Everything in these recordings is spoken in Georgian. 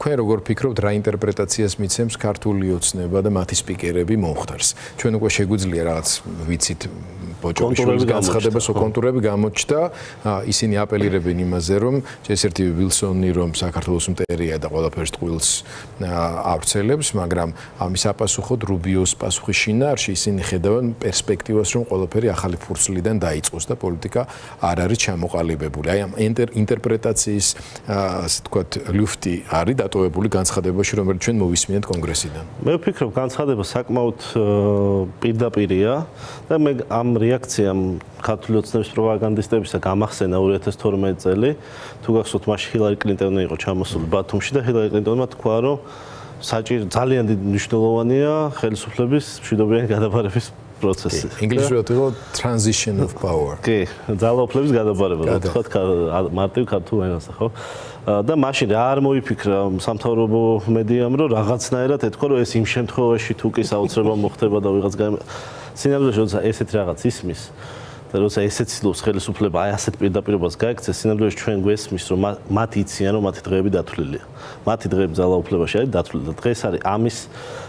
თქვენ როგორ ფიქრობთ, რა ინტერპრეტაციას მიცემს ქართული ოცნება და მათი სპიკერები მომხდარს? ჩვენ უკვე შეგვიძლია რაღაც ვიცით ბოჭოშვილის განცხადებას კონტურები გამოჩნდა, ისინი აპელირებენ იმაზე, რომ ესერთი ვილსონი რომ საქართველოს მტერია და ყველაფერს ტყუილს ავრცელებს, მაგრამ ამის აპასუხოდ რუბიოს პასუხის შინაარსში ისინი ხედავენ პერსპექტივას, რომ ყველაფერი ახალი ფურცლიდან დაიწყოს და პოლიტიკა არ არის ჩამოყალიბებული. აი ამ ინტერპრეტაციის ასე ვთქვათ ლუფტი არის დატოვებული განცხადებაში, რომელიც ჩვენ მოვისმინეთ კონგრესიდან. მე ვფიქრობ, განცხადება საკმაოდ პირდაპირია და მე ამ რეაქციამ ქართული ოცნების პროპაგანდისტებისა გამახსენა 2012 წელი, თუ გახსოვთ, მაშინ ჰილარი კლინტონი იყო ჩამოსული ბათუმში და ჰილარი კლინტონმა თქვა, რომ ძალიან დიდი მნიშვნელოვანია ხელისუფლების მშვიდობიანი გადაბარების პროცესი. ინგლისურად იყო transition of power. კი, ძალაუფლების გადაბარება, თქვათ მარტივ ქართულ ენაზე, ხო? და მაშინ რა არ მოიფიქრა სამთავრობო მედიამ, რომ რაღაცნაირად ეთქვა, რომ ეს იმ შემთხვევაში თუ კი საოცრება მოხდება და ვიღაც სინამდვილეში როცა ესეთ რაღაც ისმის და როცა ესეც ცდილობს ხელისუფლება აი ასეთ პირდაპირობას გაექცეს, სინამდვილეში ჩვენ გვესმის, რომ მათ იციან, რომ მათი დღეები დათვლილია. მათი დღეები ძალაუფლებაში არის დათვლილი და დღეს არის ამის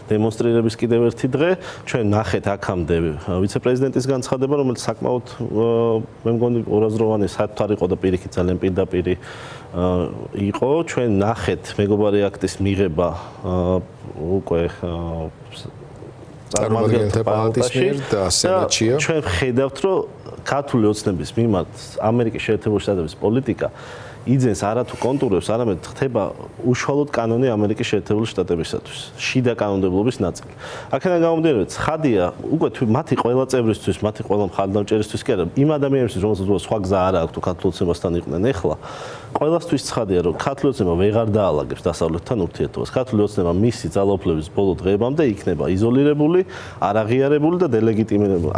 დემონსტრირების კიდევ ერთი დღე. ჩვენ ნახეთ აქამდე ვიცე-პრეზიდენტის განცხადება, რომელიც საკმაოდ მე მგონი ორაზროვანი საერთოდ იყო და პირიქით ძალიან პირდაპირი იყო. ჩვენ ნახეთ მეგობარი აქტის მიღება უკვე წარმომადგენელთა პალატის მიერ და სენატშია. ჩვენ ხედავთ, რომ ქართული ოცნების მიმართ ამერიკის შეერთებული შტატების პოლიტიკა იძენს არათუ კონტურებს, არამედ ხდება უშუალოდ კანონი ამერიკის შეერთებული შტატებისათვის, შიდა კანონმდებლობის ნაწილი. აქედან გამომდინარე, ცხადია, უკვე მათი ყველა წევრისთვის, მათი ყველა მხარდამჭერისთვის კი არა, იმ ადამიანებისთვის, რომელსაც სხვა გზა არ აქვს თუ ქართულ ოცნებასთან იყვნენ ახლა, ყველასთვის ცხადია, რომ ქართული ოცნება ვეღარ დაალაგებს დასავლეთთან ურთიერთობას. ქართული ოცნება მისი ძალაუფლების ბოლო დღეებამდე იქნება იზოლირებული, არაღიარებული და დელეგიტიმირებული.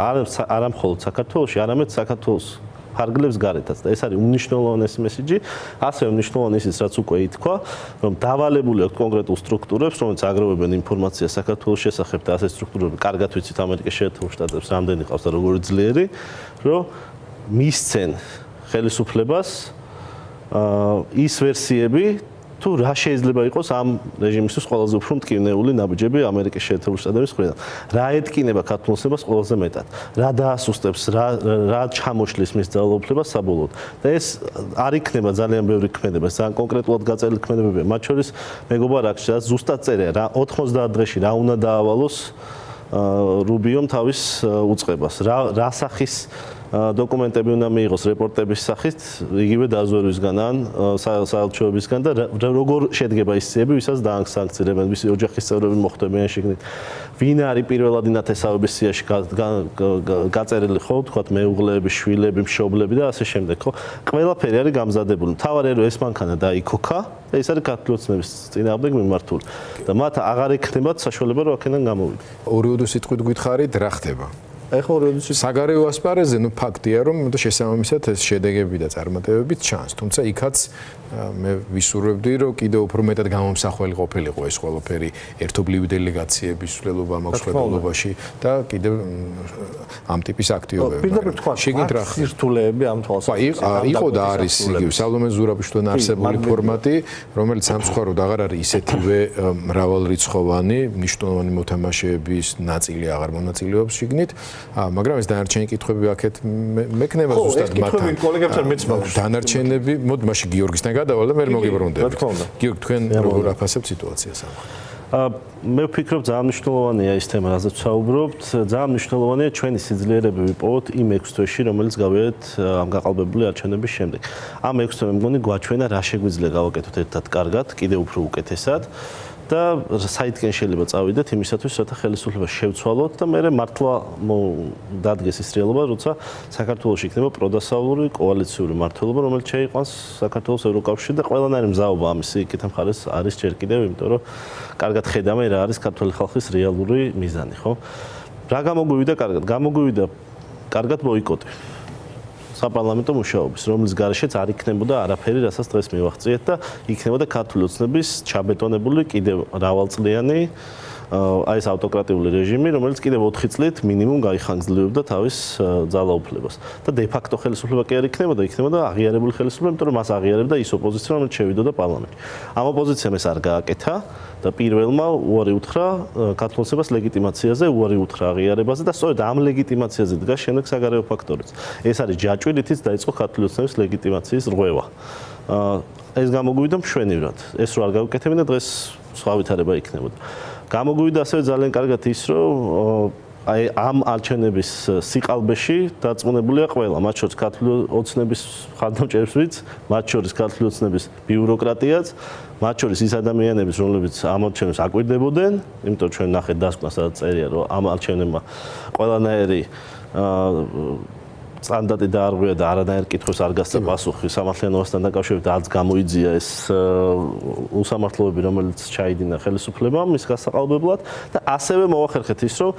არა მხოლოდ საქართველოში, არამედ საქართველოს ფარგლებს გარეთაც და ეს არის უმნიშვნელოვანესი მესიჯი, ასევე უმნიშვნელოვანი ისიც, რაც უკვე ითქვა, რომ დავალებული აქვს კონკრეტულ სტრუქტურებს, რომელიც აგროვებენ ინფორმაციას საქართველოს შესახებ და ასეთ სტრუქტურები კარგად ვიცით ამერიკის შეერთებულ შტატებს რამდენი ყავს და როგორი ძლიერი, რომ მისცენ ხელისუფლებას ის ვერსიები თუ რა შეიძლება იყოს ამ რეჟიმისთვის ყველაზე უფრო მტკივნეული ნაბიჯები ამერიკის შეერთებული შტატების მხრიდან. რა ეთკინება ქართულ ოცნებას ყველაზე მეტად, რა დაასუსტებს, რა ჩამოშლის მის ძალაუფლებას საბოლოოდ. და ეს არ იქნება ძალიან ბევრი ქმედება, ძალიან კონკრეტულად გაწერილი ქმედებებია. მათ შორის მეგობარ აქ ზუსტად წერია რა 90 დღეში რა უნდა დაავალოს რუბიომ თავის უწყებას. რა სახის დოკუმენტები უნდა მიიღოს რეპორტების სახით, იგივე დაზვერვისგან ან საელჩოებისგან და როგორ შედგება ის სიები, ვისაც დაასანქცირებენ, ვისი ოჯახის წევრები მოხვდებიან შიგნით. ვინ არის პირველად ინათესავების სიაში გაწერილი, ხო, თქვათ მეუღლეები, შვილები, მშობლები და ასე შემდეგ, ხო? ყველაფერი არის გამზადებული. მთავარია რომ ეს მანქანა დაიქოქა და ეს არის ქართული ოცნების წინააღმდეგ მიმართული. და მათ აღარ ექნებათ საშუალება რომ აქედან გამოვიდნენ. ორი უდო სიტყვით გითხარით, რა ხდება? ეხლა როდესაც საგარეო ასპარეზზე ნუ ფაქტია რომ შესაბამისად ეს შედეგები და წარმატებებიც ჩანს, თუმცა იქაც მე ვისურვებდი რომ კიდევ უფრო მეტად გამომსახველი ყოფილიყო ეს ყველაფერი ერთობლივი დელეგაციების ცვლილობა მაქვს ხელოვნებაში და კიდევ ამ ტიპის აქტივობები. პირდაპირ თქვა, სირთულეები ამ თვალსაზრისით. იყო და არის იგივე სალომე ზურაბიშვილთან არსებული ფორმატი, რომელიც სამწუხაროდ აღარ არის ისეთივე მრავალრიცხოვანი, მნიშვნელოვანი მოთამაშეების ნაწილი აღარ მონაწილეობს შიგნით. მაგრამ ეს დანარჩენი კითხვები აქეთ მექნება ზუსტად მათთან. კოლეგებთან მეც მაქვს. დანარჩენები, მოდი მაშინ გიორგისთან გადავალ და მე მოგიბრუნდებით. გიორგი, თქვენ როგორ აფასებთ სიტუაციას ამ? მე ვფიქრობ ძალიან მნიშვნელოვანია ის თემა, რაზეც ვსაუბრობთ. ძალიან მნიშვნელოვანია ჩვენი სიძლიერები ვიპოვოთ იმ 6 თვეში, რომელიც გავიარეთ ამ გაყალბებული არჩევნების შემდეგ. ამ 6 თვე მე მგონი გვაჩვენა რა შეგვიძლია გავაკეთოთ ერთად კარგად, კიდევ უფრო უკეთესად. და საითკენ შეიძლება წავიდეთ იმისათვის, რათა ხელისუფლება შევცვალოთ და მე მართლა დადგეს ის რეალობა, როცა საქართველოში იქნება პროდასავლური კოალიციური მმართველობა, რომელიც შეიყვანს საქართველოს ევროკავშირში და ყველანაირი მზაობა ამის იქით მხარეს არის ჯერ კიდევ, იმიტომ რომ კარგად ხედავენ რა არის ქართული ხალხის რეალური მიზანი, ხო? რა გამოგვივიდა კარგად? გამოგვივიდა კარგად ბოიკოტი. საპარლამენტო მუშაობის, რომლის გარეშეც არ იქნებოდა არაფერი, რასაც დღეს მივახციეთ და იქნებოდა ქართული ოცნების ჩაბეტონებული კიდევ მრავალწლიანი აი ეს ავტოკრატიული რეჟიმი, რომელიც კიდევ 4 წლით მინიმუმ გაიხანგრძლივებდა თავის ძალაუფლებას. და დე ფაქტო ხელისუფლება კი არ იქნებოდა აღიარებული ხელისუფლება, იმიტომ რომ მას აღიარებდა ის ოპოზიცია, რომელიც შევიდოდა პარლამენტში. ამ ოპოზიციამ ეს არ გააკეთა და პირველმა უარი უთხრა ქართულოცნებას ლეგიტიმაციაზე, უარი უთხრა აღიარებაზე და სწორედ ამ ლეგიტიმაციაზე დგას შემდეგ საგარეო ფაქტორიც. ეს არის ჯაჭვი, რითიც დაიწყო ქართულოცნების ლეგიტიმაციის რღვევა. ეს გამოგვივიდა მშვენივრად. ეს რო არ გავუკეთებინა დღეს სხვა ვითარება იქნებოდა. გამოგვივიდა ასევე ძალიან კარგად ის, რომ აი ამ არჩევნების სიყალბეში დარწმუნებულია ყველა, მათ შორის ქართული ოცნების მხარდამჭერებიც, მათ შორის ქართული ოცნების ბიუროკრატიაც, მათ შორის ის ადამიანები, რომლებიც ამ არჩევნებს აკვირდებოდნენ, იმიტომ ჩვენ ნახეთ დასკვნა, სადაც წერია, რომ ამ არჩევნებმა ყველანაირი სტანდარტი დაარღვია და არანაირ კითხვას არ გასცა პასუხი სამართლიანობასთან დაკავშირებით, არც გამოიძია ეს უსამართლოები, რომელიც ჩაიდინა ხელისუფლებამ მის გასაყალბებლად და ასევე მოახერხეთ ის, რომ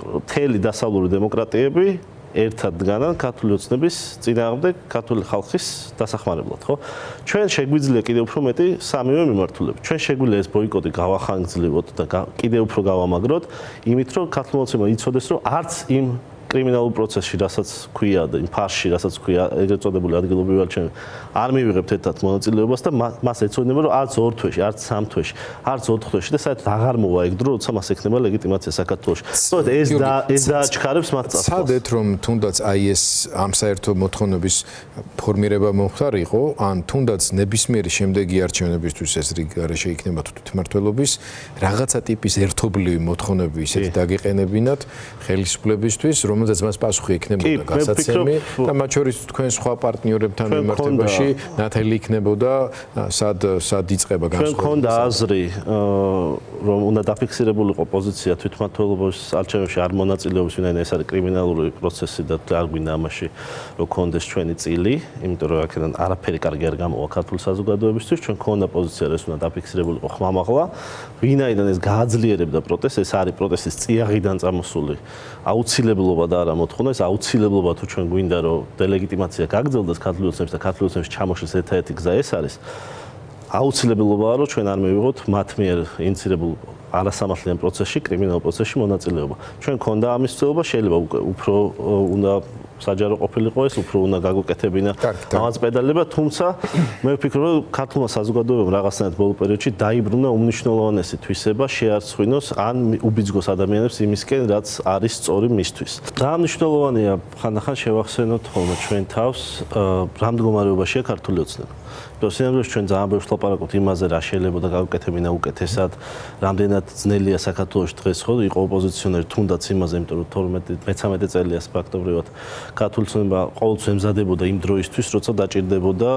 მთელი დასავლური დემოკრატიები ერთად დგანან ქართული ოცნების წინააღმდეგ ქართული ხალხის დასახმარებლად, ხო? ჩვენ შეგვიძლია კიდევ უფრო მეტი სამივე მიმართულებით. ჩვენ შეგვიძლია ეს ბოიკოტი გავახანგრძლივოთ და კიდევ უფრო გავამაგროთ, იმით რომ ქართული ოცნება იცოდეს, რომ არც იმ კრიმინალურ პროცესში, რასაც ქვია და იმ ფარში, რასაც ქვია ეგრეთ წოდებული ადგილობრივი არჩევნები, არ მივიღებთ ერთად მონაწილეობას და მას ეცოდინება, რომ არც 2 თვეში, არც 3 თვეში, არც 4 თვეში და საერთოდ აღარ მოვა ეგ დრო, როცა მას ექნება ლეგიტიმაცია საქართველოში. სწორედ ეს დააჩქარებს მას წასვლას. ცადეთ, რომ თუნდაც აი ეს ამ საერთო მოთხოვნების ფორმირება მომხდარიყო, ან თუნდაც ნებისმიერი შემდეგი არჩევნებისთვის ეს რიგარეშე იქნება თვითმმართველობის რაღაცა ტიპის ერთობლივი მოთხოვნები ისეთი დაგეყენებინათ ხელისუფლებისთვის, რომელზეც მას პასუხი ექნებოდა გასაცემი და მათ შორის თქვენ სხვა პარტნიორებთან მიმართებაში ნათელი იქნებოდა სად იწყება განსხვავება. ჩვენ გქონდა აზრი, რომ უნდა დაფიქსირებულიყო პოზიცია თვითმმართველობის არჩევნებში არ მონაწილეობის, ვინაიდან ეს არის კრიმინალური პროცესი და არ გვინდა ამაში რომ გქონდეს ჩვენი წილი, იმიტომ რომ აქედან არაფერი კარგი არ გამოვა ქართული საზოგადოებისთვის, ჩვენ გქონდა პოზიცია, რომ ეს უნდა დაფიქსირებულიყო ხმამაღლა, ვინაიდან ეს გააძლიერებდა პროტესტს, ეს არის პროტესტის წიაღიდან წამოსული აუცილებლობა და არა მოთხოვნა, ეს აუცილებლობა თუ ჩვენ გვინდა რომ დელეგიტიმაცია გაგრძელდეს ქართული ოცნების და ქართული ოცნების ჩამოშლის ერთადერთი გზა ეს არის. აუცილებელობაა რომ ჩვენ არ მივიღოთ მათ მიერ ინიცირებულ არასამართლიან პროცესში, კრიმინალურ პროცესში მონაწილეობა. ჩვენ გქონდა ამის ცდილობა, შეიძლება უფრო უნდა საჯარო ყოფილიყო ეს, უფრო უნდა გაგუკეთებინა ამას პედალება, თუმცა მე ვფიქრობ, რომ ქართულმა საზოგადოებამ რაღაცნაირად ბოლო პერიოდში დაიბრუნა უმნიშვნელოვანესი თვისება, შეარცხვინოს ან უბიძგოს ადამიანებს იმისკენ, რაც არის სწორი მისთვის. ძალიან მნიშვნელოვანია ხანდახან შევახსენოთ ხოლმე ჩვენ თავს, რა მდგომარეობაშია ქართული ოცნება. პროფესიონალურად ჩვენ ძალიან ბევრს ლაპარაკობთ იმაზე, რა შეიძლება და გაგუკეთებინა უკეთესად, რამდენად ძნელია საქართველოში დღეს ხო იყო ოპოზიციონერი თუნდაც იმაზე, იმიტომ რომ 12-13 წელია ფაქტობრივად ქართული ოცნება ყოველთვის ემზადებოდა იმ დროისთვის, როცა დაჭირდებოდა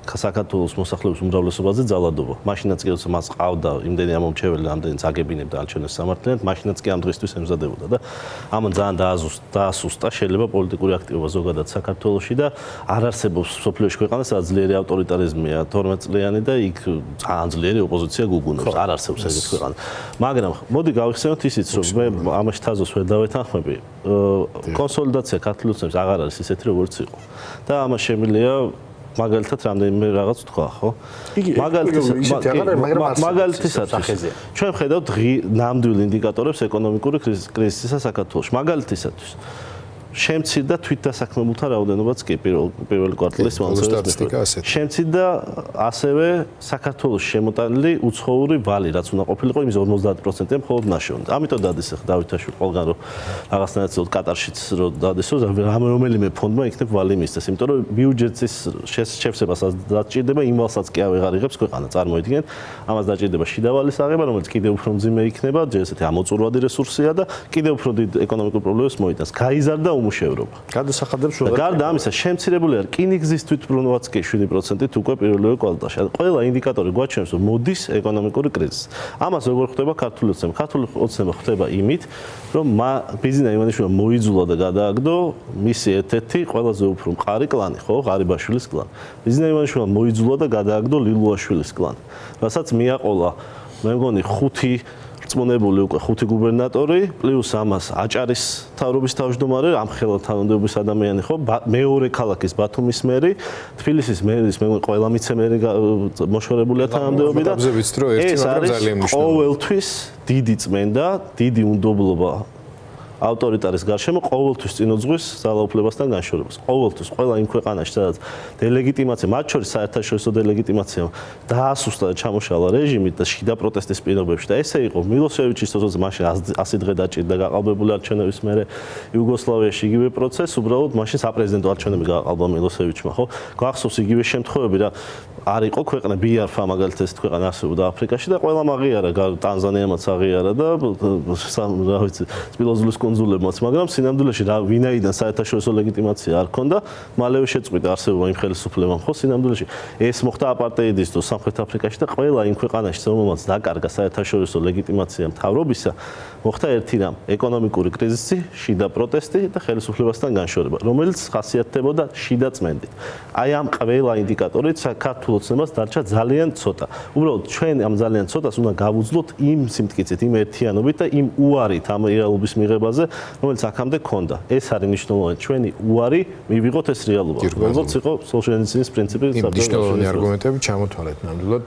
საქართველოს მოსახლეობის უმრავლესობაზე ძალადობა. მაშინაც კი როცა მას ყავდა იმდენი ამომრჩეველი, რამდენიც აგებინებდა არჩევნებს სამართლიანად, მაშინაც კი ამ დღისთვის ემზადებოდა და ამან ძალიან დაასუსტა შეიძლება პოლიტიკური აქტივობა ზოგადად საქართველოში და არ არსებობს სოფლიოში ქვეყანა, სადაც ძლიერი ავტორიტარიზმია 12 წლიანი და იქ ძალიან ძლიერი ოპოზიცია გუგუნობს. არ არსებობს ეგეთი ქვეყანა. მაგრამ მოდი გავიხსენოთ ისიც, რომ მე ამაში თაზოს ვერ დავეთანხმები. კონსოლიდაცია ქართული ოცნების აღარ არის ისეთი, როგორც იყო. და ამას შემიძლია მაგალითად რამდენიმე რაღაც თქვა, ხო? მაგალითისათვის ჩვენ ვხედავთ ნამდვილ ინდიკატორებს ეკონომიკური კრიზისისა საქართველოში. მაგალითისათვის შემცირდა თვითდასაქმებულთა რაოდენობაც კი პირველი კვარტალის სტატისტიკა ასეთი. შემცირდა ასევე საქართველოს შემოტანილი უცხოური ვალი, რაც უნდა ყოფილიყო იმის 50%-იან მხოლოდ ნაშოვნად. ამიტომ დადის დავითაშვილი ყველგან რომ რაღაცნაირად კატარშიც რომ დადეს რომ რომელიმე ფონდმა იქნებ ვალი მისცეს, იმიტომ რომ ბიუჯეტის შევსებას დაჭირდება იმ ვალსაც კი აღარ იღებს ქვეყანა, წარმოიდგინეთ, ამას დაჭირდება შიდა ვალის აღება, რომელიც კიდევ უფრო მძიმე იქნება, ჯერ ესეთი ამოწურვადი რესურსია და კიდევ უფრო დიდ ეკონომიკურ პრობლემებს მოიტანს. გაიზარდა უმუშევრობა. გადასახადებს და გარდა ამისა, შემცირებული არის რკინიგზის თვითმფრინავაც კი 7%-ით უკვე პირველივე კვარტალში. ყველა ინდიკატორი გვაჩვენებს, რომ მოდის ეკონომიკური კრიზისი. ამას როგორ ხდება ქართული ოცნება? ქართული ოცნება ხდება იმით, რომ ბიზნეს ივანიშვილმა მოიძულა და გადააგდო მისი ერთ-ერთი ყველაზე უფრო მყარი კლანი, ხო, ღარიბაშვილის კლანი. ბიზნეს ივანიშვილმა მოიძულა და გადააგდო ლილუაშვილის კლანი. რასაც მიაყოლა, მე მგონი 5 წმუნებული უკვე 5 გუბერნატორი, პლუს ამას აჭარის თავრობის თავმჯდომარე, ამხელა თანამდებობის ადამიანი ხო, მეორე ქალაქის ბათუმის მერი, თბილისის მერის მე ყველა მიცემერი მოშორებულია თანამდებობიდან. ეს არის ყოველთვის დიდი წმენდა, დიდი უნდობლობა ავტორიტარის გარშემო ყოველთვის წინოძღვის ძალაუფლებასთან განშორებას. ყოველთვის ყველა იმ ქვეყანაში, სადაც დელეგიტიმაცია, მათ შორის საერთაშორისო დელეგიტიმაციამ დაასუსტა და ჩამოშალა რეჟიმით და შიდა პროტესტის პირობებში და ესე იყო მილოსევიჩის თორემ მაშინ 100 დღე დაჭირდა გაყალბებული არჩევნების მერე იუგოსლავიაში იგივე პროცესი, უბრალოდ მაშინ საპრეზიდენტო არჩევნები გააყალბა მილოსევიჩმა, ხო? გახსოვს იგივე შემთხვევები რა არ იყო ქვეყნა ბიარფა მაგალითად ეს ქვეყანა არსებობდა აფრიკაში და ყველა აღიარა, ტანზანიამაც აღიარა და რა ვიცი, სპილოზულის კონსულებმაც, მაგრამ სინამდვილეში რა ვინაიდან საერთაშორისო ლეგიტიმაცია არ ქონდა, მალევე შეწყვიტა არსებობა იმ ხელისუფლებამ, ხო, სინამდვილეში ეს მოხდა აპარტეიდის დროს სამხრეთ აფრიკაში და ყველა იმ ქვეყანაში, რომელმაც დაკარგა საერთაშორისო ლეგიტიმაცია მთავრობისა, მოხდა ერთი რამ, ეკონომიკური კრიზისი, შიდა პროტესტი და ხელისუფლებასთან განშორება, რომელიც ხასიათდებოდა შიდა წმენდით. აი ამ ყველა ინდიკატორით საქართველოს ოცნებას დარჩა ძალიან ცოტა. უბრალოდ ჩვენ ამ ძალიან ცოტას უნდა გავუძლოთ იმ სიმტკიცით, იმ ერთიანობით და იმ უარით ამ რეალობის მიღებაზე, რომელიც აქამდე ქონდა. ეს არის მნიშვნელოვანი. ჩვენი უარი მივიღოთ ეს რეალობა. როგორც იყო სოლჟენიცინის პრინციპი. მნიშვნელოვანი არგუმენტები ჩამოთვალეთ ნამდვილად.